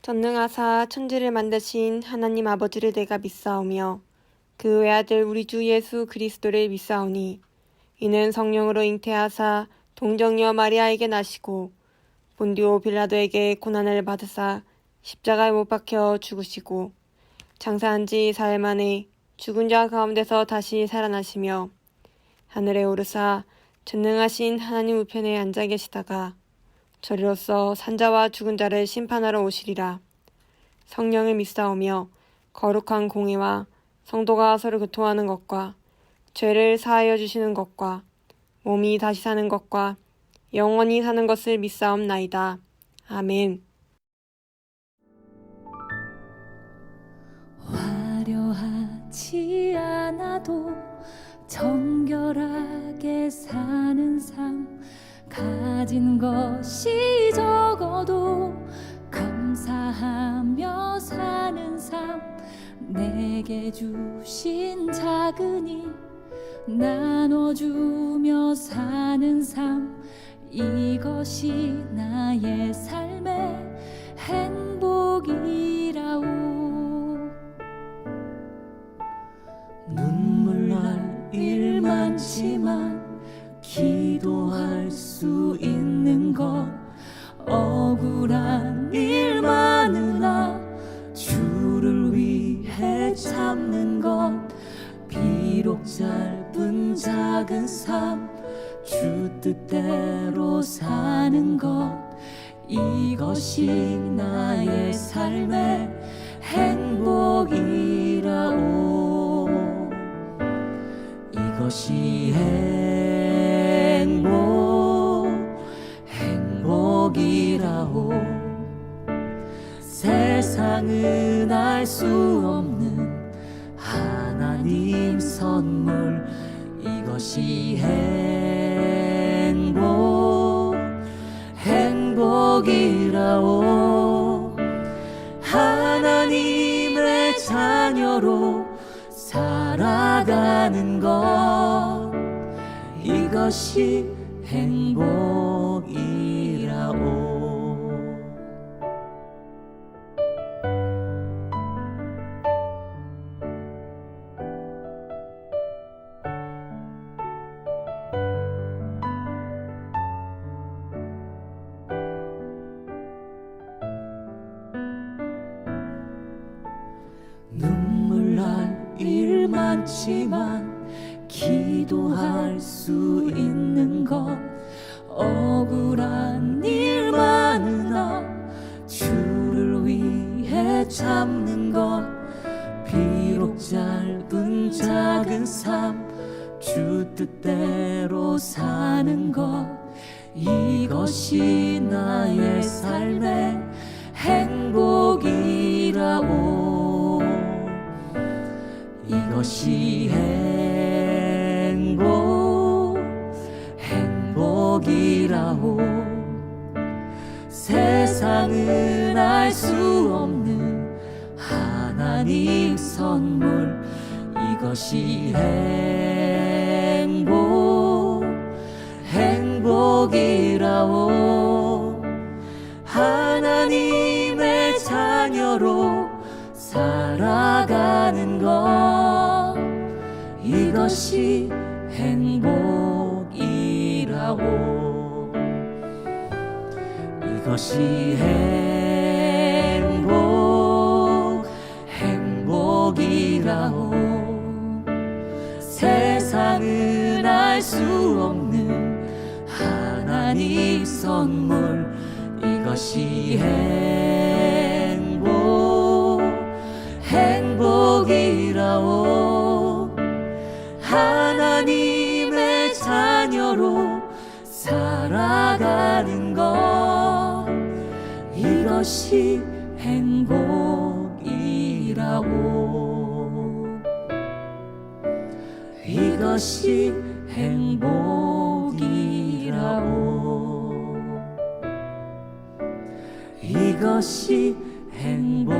전능하사 천지를 만드신 하나님 아버지를 내가 믿사오며 그 외아들 우리 주 예수 그리스도를 믿사오니 이는 성령으로 잉태하사 동정녀 마리아에게 나시고 본디오 빌라도에게 고난을 받으사 십자가에 못 박혀 죽으시고 장사한 지 사흘 만에 죽은 자 가운데서 다시 살아나시며 하늘에 오르사 전능하신 하나님 우편에 앉아 계시다가 저리로서 산자와 죽은 자를 심판하러 오시리라. 성령을 믿사오며 거룩한 공회와 성도가 서로 교통하는 것과 죄를 사하여 주시는 것과 몸이 다시 사는 것과 영원히 사는 것을 믿사옵나이다. 아멘. 화려하지 않아도 정결하게 사는 삶, 가진 것이 적어도 감사하며 사는 삶, 내게 주신 작은 일 나눠주며 사는 삶, 이것이 나의 삶의 행복이라오. 눈물 날 일 많지만 기도할 수 있는 것, 억울한 일 많으나 주를 위해 참는 것, 비록 짧은 작은 삶 주 뜻대로 사는 것, 이것이 나의 삶의 행복이라오. 이것이 행복이라오. 세상은 알 수 없는 하나님 선물, 이것이 행복이라오. 하나님의 자녀로 살아가는 것, 이것이 행복이라오. 눈물 날 일 많지만 기도할 수 있는 것, 억울한 일 많으나 주를 위해 참는 것, 비록 짧은 작은 삶 주 뜻대로 사는 것, 이것이 나의 삶의 행복이라오. 이것이 행복이라오. 세상은 알 수 없는 하나님 선물, 이것이 행복이라오. 하나님의 자녀로 살아가는 것, 이것이 행복이라오. 이것이 행복이라오. 세상은 알 수 없는 하나님 선물, 이것이 행복이라오. 하나님의 자녀로 살아가는 것, 이것이 행복이라오. 이것이 행복이라오. 이것이 행복이라오.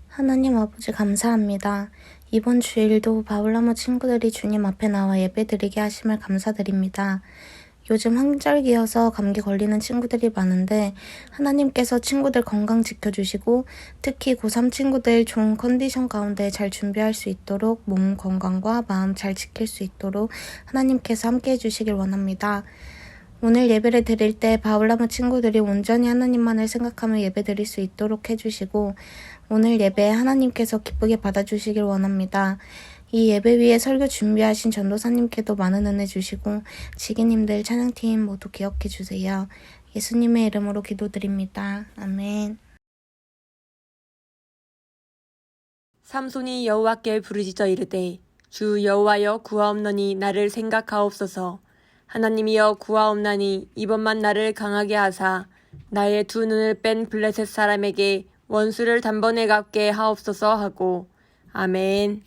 하나님 아버지 감사합니다. 이번 주일도 바울나무 친구들이 주님 앞에 나와 예배드리게 하심을 감사드립니다. 요즘 환절기여서 감기 걸리는 친구들이 많은데 하나님께서 친구들 건강 지켜주시고 특히 고3 친구들 좋은 컨디션 가운데 잘 준비할 수 있도록 몸 건강과 마음 잘 지킬 수 있도록 하나님께서 함께 해주시길 원합니다. 오늘 예배를 드릴 때 바울나무 친구들이 온전히 하나님만을 생각하며 예배 드릴 수 있도록 해주시고 오늘 예배 하나님께서 기쁘게 받아주시길 원합니다. 이 예배 위에 설교 준비하신 전도사님께도 많은 은혜 주시고 지기님들 찬양팀 모두 기억해 주세요. 예수님의 이름으로 기도드립니다. 아멘. 삼손이 여호와께 부르짖어 이르되 주 여호와여 구하옵나니 나를 생각하옵소서. 하나님이여 구하옵나니 이번만 나를 강하게 하사 나의 두 눈을 뺀 블레셋 사람에게 원수를 단번에 갚게 하옵소서 하고. 아멘.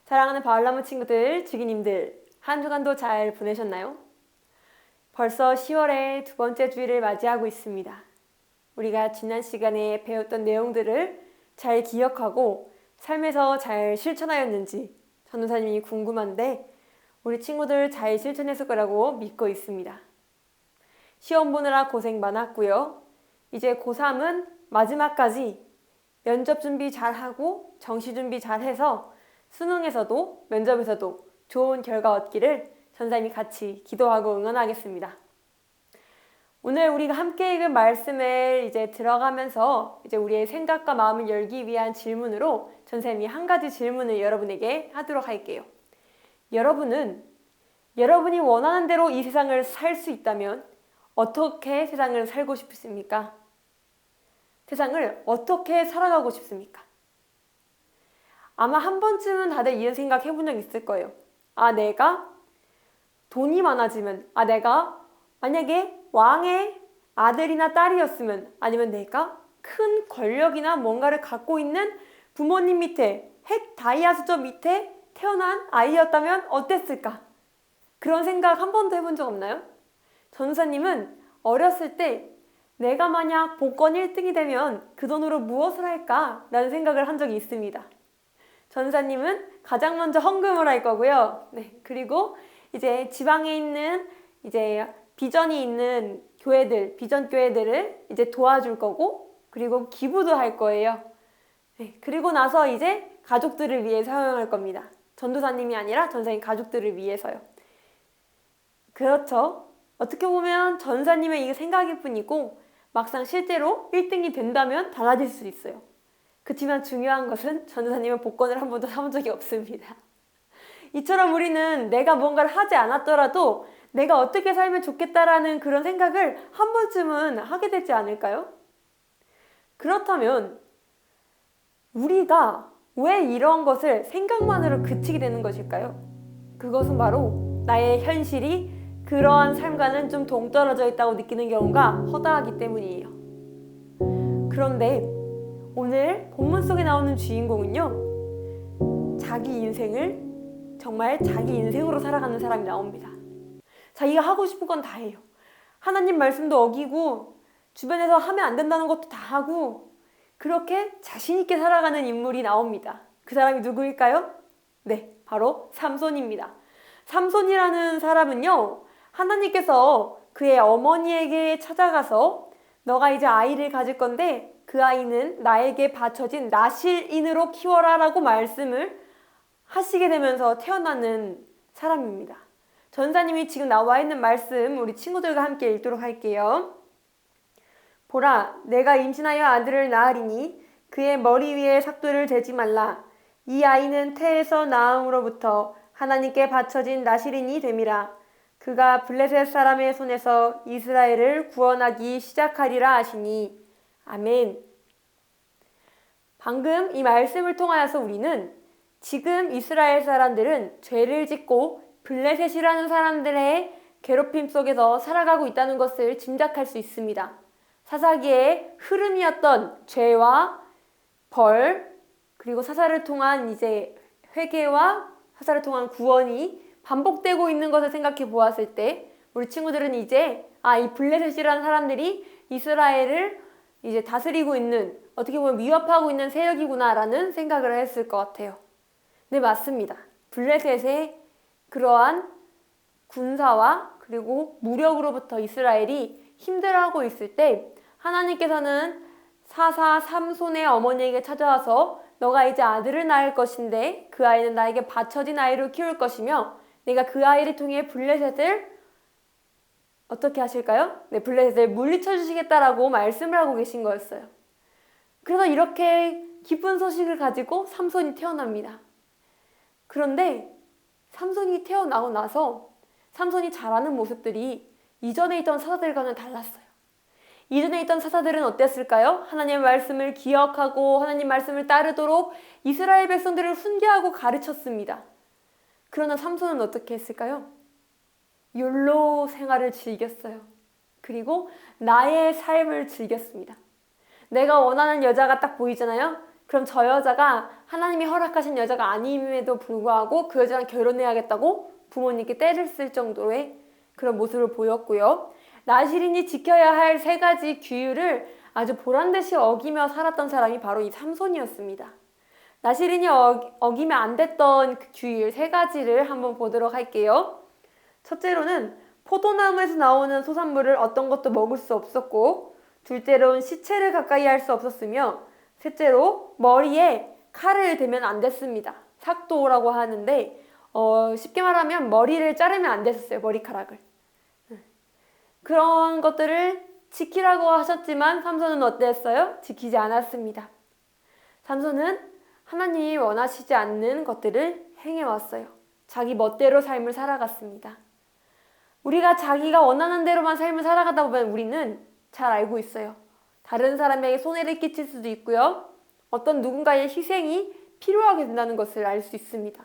사랑하는 바울나무 친구들, 지기님들, 한 주간도 잘 보내셨나요? 벌써 10월의 두 번째 주일을 맞이하고 있습니다. 우리가 지난 시간에 배웠던 내용들을 잘 기억하고 삶에서 잘 실천하였는지 전도사님이 궁금한데 우리 친구들 잘 실천했을 거라고 믿고 있습니다. 시험 보느라 고생 많았고요. 이제 고3은 마지막까지 면접 준비 잘하고 정시 준비 잘해서 수능에서도 면접에서도 좋은 결과 얻기를 전사님이 같이 기도하고 응원하겠습니다. 오늘 우리가 함께 읽은 말씀을 이제 들어가면서 이제 우리의 생각과 마음을 열기 위한 질문으로 전사님이 한 가지 질문을 여러분에게 하도록 할게요. 여러분이 원하는 대로 이 세상을 살 수 있다면 어떻게 세상을 살고 싶으십니까? 세상을 어떻게 살아가고 싶습니까? 아마 한 번쯤은 다들 이런 생각 해본 적 있을 거예요. 내가 돈이 많아지면, 내가 만약에 왕의 아들이나 딸이었으면, 아니면 내가 큰 권력이나 뭔가를 갖고 있는 부모님 밑에, 핵 다이아 수저 밑에 태어난 아이였다면 어땠을까? 그런 생각 한 번도 해본 적 없나요? 전사님은 어렸을 때 내가 만약 복권 1등이 되면 그 돈으로 무엇을 할까? 라는 생각을 한 적이 있습니다. 전사님은 가장 먼저 헌금을 할 거고요. 그리고 이제 지방에 있는 이제 비전이 있는 교회들, 비전 교회들을 이제 도와줄 거고, 그리고 기부도 할 거예요. 그리고 나서 이제 가족들을 위해 사용할 겁니다. 전도사님이 아니라 전사님 가족들을 위해서요. 그렇죠. 어떻게 보면 전사님의 이 생각일 뿐이고 막상 실제로 1등이 된다면 달라질 수 있어요. 그렇지만 중요한 것은 전도사님은 복권을 한 번도 사본 적이 없습니다. 이처럼 우리는 내가 뭔가를 하지 않았더라도 내가 어떻게 살면 좋겠다라는 그런 생각을 한 번쯤은 하게 되지 않을까요? 그렇다면 우리가 왜 이런 것을 생각만으로 그치게 되는 것일까요? 그것은 바로 나의 현실이 그러한 삶과는 좀 동떨어져 있다고 느끼는 경우가 허다하기 때문이에요. 그런데 오늘 본문 속에 나오는 주인공은요, 자기 인생을 정말 자기 인생으로 살아가는 사람이 나옵니다. 자기가 하고 싶은 건 다 해요. 하나님 말씀도 어기고 주변에서 하면 안 된다는 것도 다 하고 그렇게 자신 있게 살아가는 인물이 나옵니다. 그 사람이 누구일까요? 바로 삼손입니다. 삼손이라는 사람은요, 하나님께서 그의 어머니에게 찾아가서 너가 이제 아이를 가질 건데 그 아이는 나에게 바쳐진 나실인으로 키워라 라고 말씀을 하시게 되면서 태어나는 사람입니다. 전사님이 지금 나와 있는 말씀 우리 친구들과 함께 읽도록 할게요. 보라, 내가 임신하여 아들을 낳으리니 그의 머리 위에 삭도를 대지 말라. 이 아이는 태에서 낳음으로부터 하나님께 바쳐진 나실인이 됨이라. 그가 블레셋 사람의 손에서 이스라엘을 구원하기 시작하리라 하시니. 아멘. 방금 이 말씀을 통하여서 우리는 지금 이스라엘 사람들은 죄를 짓고 블레셋이라는 사람들의 괴롭힘 속에서 살아가고 있다는 것을 짐작할 수 있습니다. 사사기의 흐름이었던 죄와 벌, 그리고 사사를 통한 이제 회개와 사사를 통한 구원이 반복되고 있는 것을 생각해 보았을 때 우리 친구들은 이제 이 블레셋이라는 사람들이 이스라엘을 이제 다스리고 있는, 어떻게 보면 위협하고 있는 세력이구나라는 생각을 했을 것 같아요. 네, 맞습니다. 블레셋의 그러한 군사와 그리고 무력으로부터 이스라엘이 힘들어하고 있을 때 하나님께서는 사사 삼손의 어머니에게 찾아와서 너가 이제 아들을 낳을 것인데 그 아이는 나에게 바쳐진 아이로 키울 것이며 내가 그 아이를 통해 블레셋을 어떻게 하실까요? 네, 블레셋을 물리쳐 주시겠다라고 말씀을 하고 계신 거였어요. 그래서 이렇게 기쁜 소식을 가지고 삼손이 태어납니다. 그런데 삼손이 태어나고 나서 삼손이 자라는 모습들이 이전에 있던 사사들과는 달랐어요. 이전에 있던 사사들은 어땠을까요? 하나님의 말씀을 기억하고 하나님 말씀을 따르도록 이스라엘 백성들을 훈계하고 가르쳤습니다. 그러나 삼손은 어떻게 했을까요? 욜로 생활을 즐겼어요. 그리고 나의 삶을 즐겼습니다. 내가 원하는 여자가 딱 보이잖아요? 그럼 저 여자가 하나님이 허락하신 여자가 아님에도 불구하고 그 여자랑 결혼해야겠다고 부모님께 떼를 쓸 정도의 그런 모습을 보였고요. 나시린이 지켜야 할 3가지 규율을 아주 보란듯이 어기며 살았던 사람이 바로 이 삼손이었습니다. 나시린이 어기면 안 됐던 그 규율 3가지를 한번 보도록 할게요. 첫째로는 포도나무에서 나오는 소산물을 어떤 것도 먹을 수 없었고, 둘째로는 시체를 가까이 할 수 없었으며, 셋째로 머리에 칼을 대면 안 됐습니다. 삭도라고 하는데 쉽게 말하면 머리를 자르면 안 됐었어요. 머리카락을. 그런 것들을 지키라고 하셨지만 삼손은 어땠어요? 지키지 않았습니다. 삼손은 하나님이 원하시지 않는 것들을 행해왔어요. 자기 멋대로 삶을 살아갔습니다. 우리가 자기가 원하는 대로만 삶을 살아가다 보면 우리는 잘 알고 있어요. 다른 사람에게 손해를 끼칠 수도 있고요. 어떤 누군가의 희생이 필요하게 된다는 것을 알 수 있습니다.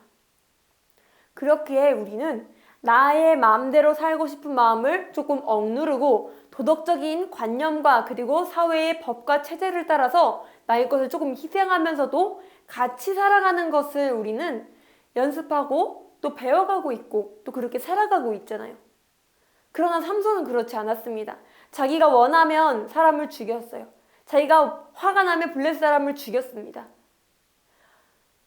그렇게 우리는 나의 마음대로 살고 싶은 마음을 조금 억누르고 도덕적인 관념과 그리고 사회의 법과 체제를 따라서 나의 것을 조금 희생하면서도 같이 살아가는 것을 우리는 연습하고 또 배워가고 있고 또 그렇게 살아가고 있잖아요. 그러나 삼손은 그렇지 않았습니다. 자기가 원하면 사람을 죽였어요. 자기가 화가 나면 블레셋 사람을 죽였습니다.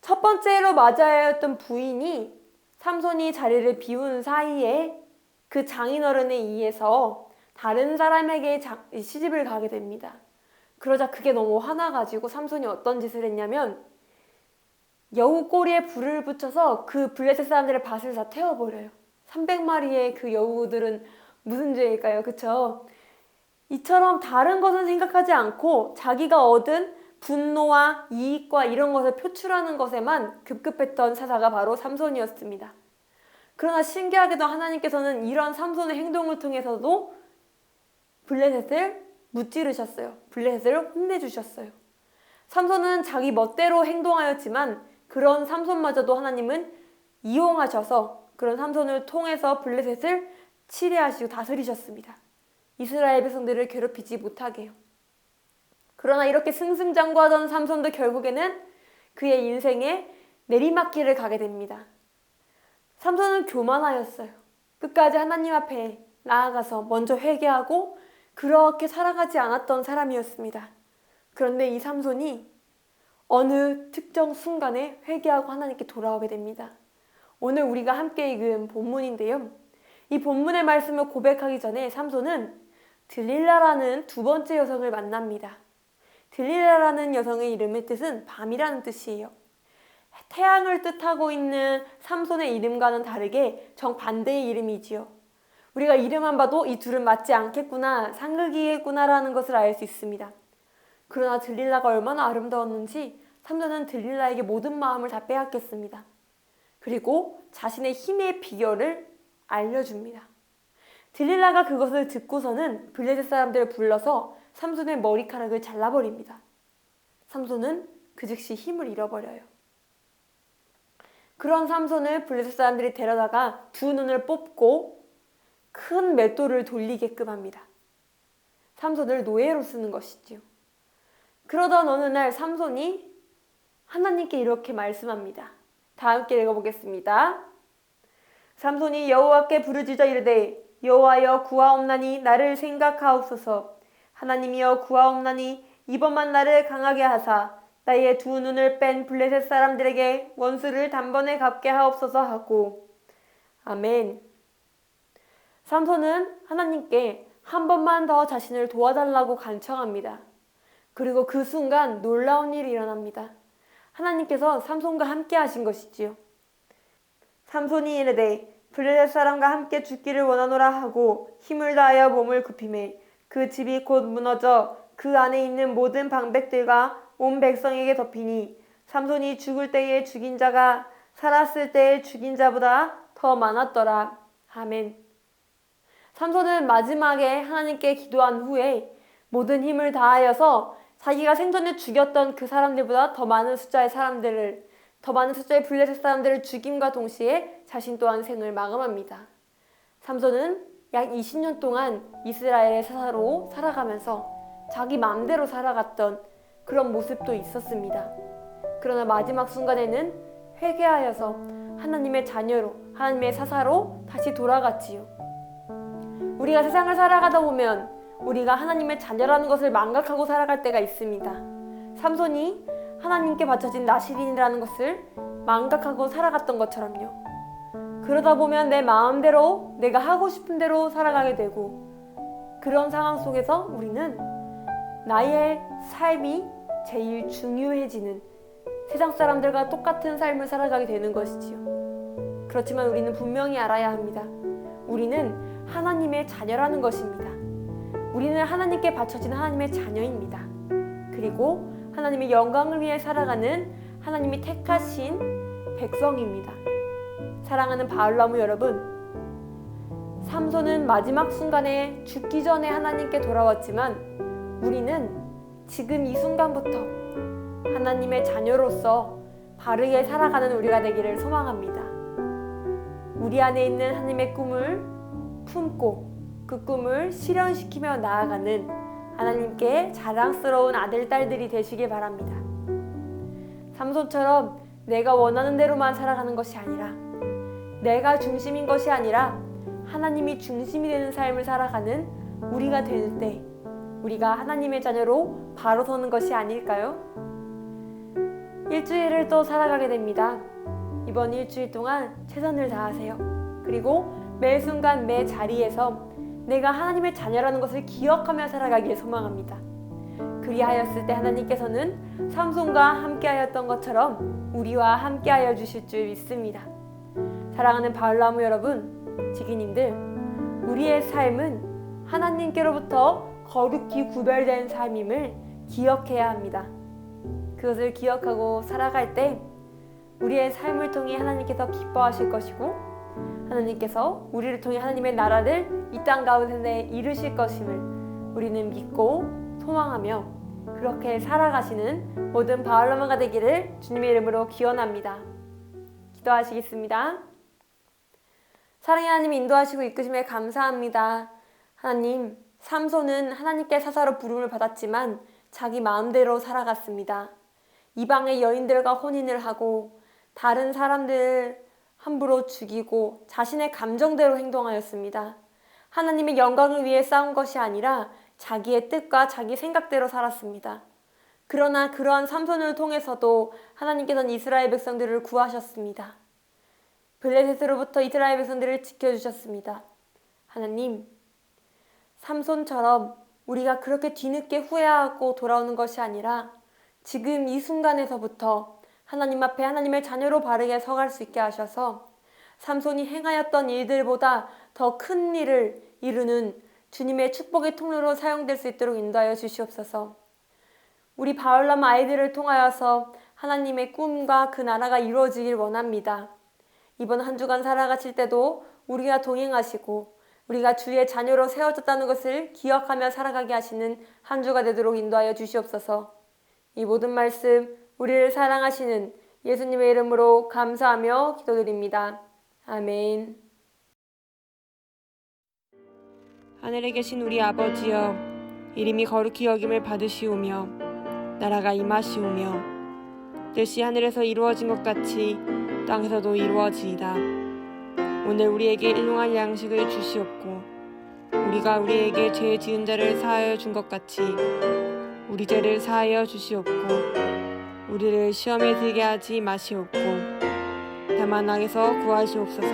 첫 번째로 맞아야 했던 부인이 삼손이 자리를 비운 사이에 그 장인어른에 의해서 다른 사람에게 시집을 가게 됩니다. 그러자 그게 너무 화나가지고 삼손이 어떤 짓을 했냐면 여우 꼬리에 불을 붙여서 그 블레셋 사람들의 밭을 다 태워버려요. 300마리의 그 여우들은 무슨 죄일까요? 그쵸? 이처럼 다른 것은 생각하지 않고 자기가 얻은 분노와 이익과 이런 것을 표출하는 것에만 급급했던 사사가 바로 삼손이었습니다. 그러나 신기하게도 하나님께서는 이런 삼손의 행동을 통해서도 블레셋을 무찌르셨어요. 블레셋을 혼내주셨어요. 삼손은 자기 멋대로 행동하였지만 그런 삼손마저도 하나님은 이용하셔서 그런 삼손을 통해서 블레셋을 치리하시고 다스리셨습니다. 이스라엘 백성들을 괴롭히지 못하게요. 그러나 이렇게 승승장구하던 삼손도 결국에는 그의 인생에 내리막길을 가게 됩니다. 삼손은 교만하였어요. 끝까지 하나님 앞에 나아가서 먼저 회개하고 그렇게 살아가지 않았던 사람이었습니다. 그런데 이 삼손이 어느 특정 순간에 회개하고 하나님께 돌아오게 됩니다. 오늘 우리가 함께 읽은 본문인데요. 이 본문의 말씀을 고백하기 전에 삼손은 들릴라라는 2번째 여성을 만납니다. 들릴라라는 여성의 이름의 뜻은 밤이라는 뜻이에요. 태양을 뜻하고 있는 삼손의 이름과는 다르게 정반대의 이름이지요. 우리가 이름만 봐도 이 둘은 맞지 않겠구나, 상극이겠구나라는 것을 알 수 있습니다. 그러나 들릴라가 얼마나 아름다웠는지 삼손은 들릴라에게 모든 마음을 다 빼앗겼습니다. 그리고 자신의 힘의 비결을 알려줍니다. 들릴라가 그것을 듣고서는 블레셋 사람들을 불러서 삼손의 머리카락을 잘라버립니다. 삼손은 그 즉시 힘을 잃어버려요. 그런 삼손을 블레셋 사람들이 데려다가 2 눈을 뽑고 큰 맷돌을 돌리게끔 합니다. 삼손을 노예로 쓰는 것이지요. 그러던 어느 날 삼손이 하나님께 이렇게 말씀합니다. 다 함께 읽어보겠습니다. 삼손이 여호와께 부르짖어 이르되 여호와여 구하옵나니 나를 생각하옵소서. 하나님이여 구하옵나니 이번만 나를 강하게 하사 나의 두 눈을 뺀 블레셋 사람들에게 원수를 단번에 갚게 하옵소서 하고. 아멘. 삼손은 하나님께 한 번만 더 자신을 도와달라고 간청합니다. 그리고 그 순간 놀라운 일이 일어납니다. 하나님께서 삼손과 함께 하신 것이지요. 삼손이 이르되 블레셋 사람과 함께 죽기를 원하노라 하고 힘을 다하여 몸을 굽히매 그 집이 곧 무너져 그 안에 있는 모든 방백들과 온 백성에게 덮이니 삼손이 죽을 때에 죽인 자가 살았을 때에 죽인 자보다 더 많았더라. 아멘. 삼손은 마지막에 하나님께 기도한 후에 모든 힘을 다하여서 자기가 생전에 죽였던 그 사람들보다 더 많은 숫자의 블레셋 사람들을 죽임과 동시에 자신 또한 생을 마감합니다. 삼손은 약 20년 동안 이스라엘의 사사로 살아가면서 자기 마음대로 살아갔던 그런 모습도 있었습니다. 그러나 마지막 순간에는 회개하여서 하나님의 자녀로, 하나님의 사사로 다시 돌아갔지요. 우리가 세상을 살아가다 보면 우리가 하나님의 자녀라는 것을 망각하고 살아갈 때가 있습니다. 삼손이 하나님께 바쳐진 나실인이라는 것을 망각하고 살아갔던 것처럼요. 그러다 보면 내 마음대로 내가 하고 싶은 대로 살아가게 되고 그런 상황 속에서 우리는 나의 삶이 제일 중요해지는 세상 사람들과 똑같은 삶을 살아가게 되는 것이지요. 그렇지만 우리는 분명히 알아야 합니다. 우리는 하나님의 자녀라는 것입니다. 우리는 하나님께 바쳐진 하나님의 자녀입니다. 그리고 하나님의 영광을 위해 살아가는 하나님이 택하신 백성입니다. 사랑하는 바울나무 여러분, 삼손은 마지막 순간에 죽기 전에 하나님께 돌아왔지만 우리는 지금 이 순간부터 하나님의 자녀로서 바르게 살아가는 우리가 되기를 소망합니다. 우리 안에 있는 하나님의 꿈을 품고 그 꿈을 실현시키며 나아가는 하나님께 자랑스러운 아들, 딸들이 되시길 바랍니다. 삼손처럼 내가 원하는 대로만 살아가는 것이 아니라 내가 중심인 것이 아니라 하나님이 중심이 되는 삶을 살아가는 우리가 될 때 우리가 하나님의 자녀로 바로 서는 것이 아닐까요? 일주일을 또 살아가게 됩니다. 이번 일주일 동안 최선을 다하세요. 그리고 매 순간 매 자리에서 내가 하나님의 자녀라는 것을 기억하며 살아가길 소망합니다. 그리하였을 때 하나님께서는 삼손과 함께하였던 것처럼 우리와 함께하여 주실 줄 믿습니다. 사랑하는 바울나무 여러분, 지기님들, 우리의 삶은 하나님께로부터 거룩히 구별된 삶임을 기억해야 합니다. 그것을 기억하고 살아갈 때 우리의 삶을 통해 하나님께서 기뻐하실 것이고 하나님께서 우리를 통해 하나님의 나라를 이 땅 가운데 이루실 것임을 우리는 믿고 소망하며 그렇게 살아가시는 모든 바울나무가 되기를 주님의 이름으로 기원합니다. 기도하시겠습니다. 사랑의 하나님 인도하시고 이끄심에 감사합니다. 하나님, 삼손은 하나님께 사사로 부름을 받았지만 자기 마음대로 살아갔습니다. 이방의 여인들과 혼인을 하고 다른 사람들을 함부로 죽이고 자신의 감정대로 행동하였습니다. 하나님의 영광을 위해 싸운 것이 아니라 자기의 뜻과 자기 생각대로 살았습니다. 그러나 그러한 삼손을 통해서도 하나님께서는 이스라엘 백성들을 구하셨습니다. 블레셋으로부터 이스라엘 백성들을 지켜주셨습니다. 하나님, 삼손처럼 우리가 그렇게 뒤늦게 후회하고 돌아오는 것이 아니라 지금 이 순간에서부터 하나님 앞에 하나님의 자녀로 바르게 서갈 수 있게 하셔서 삼손이 행하였던 일들보다 더 큰 일을 이루는 주님의 축복의 통로로 사용될 수 있도록 인도하여 주시옵소서. 우리 바울나무 아이들을 통하여서 하나님의 꿈과 그 나라가 이루어지길 원합니다. 이번 한 주간 살아가실 때도 우리가 동행하시고 우리가 주의 자녀로 세워졌다는 것을 기억하며 살아가게 하시는 한 주가 되도록 인도하여 주시옵소서. 이 모든 말씀 우리를 사랑하시는 예수님의 이름으로 감사하며 기도드립니다. 아멘. 하늘에 계신 우리 아버지여, 이름이 거룩히 여김을 받으시오며 나라가 임하시오며 뜻이 하늘에서 이루어진 것 같이 땅에서도 이루어지이다. 오늘 우리에게 일용할 양식을 주시옵고 우리가 우리에게 죄 지은 자를 사하여 준 것 같이 우리 죄를 사하여 주시옵고 우리를 시험에 들게 하지 마시옵고 다만 악에서 구하시옵소서.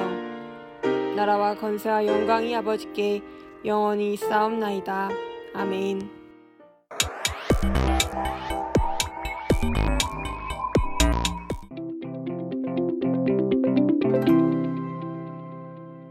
나라와 권세와 영광이 아버지께 영원히 있사옵나이다. 아멘.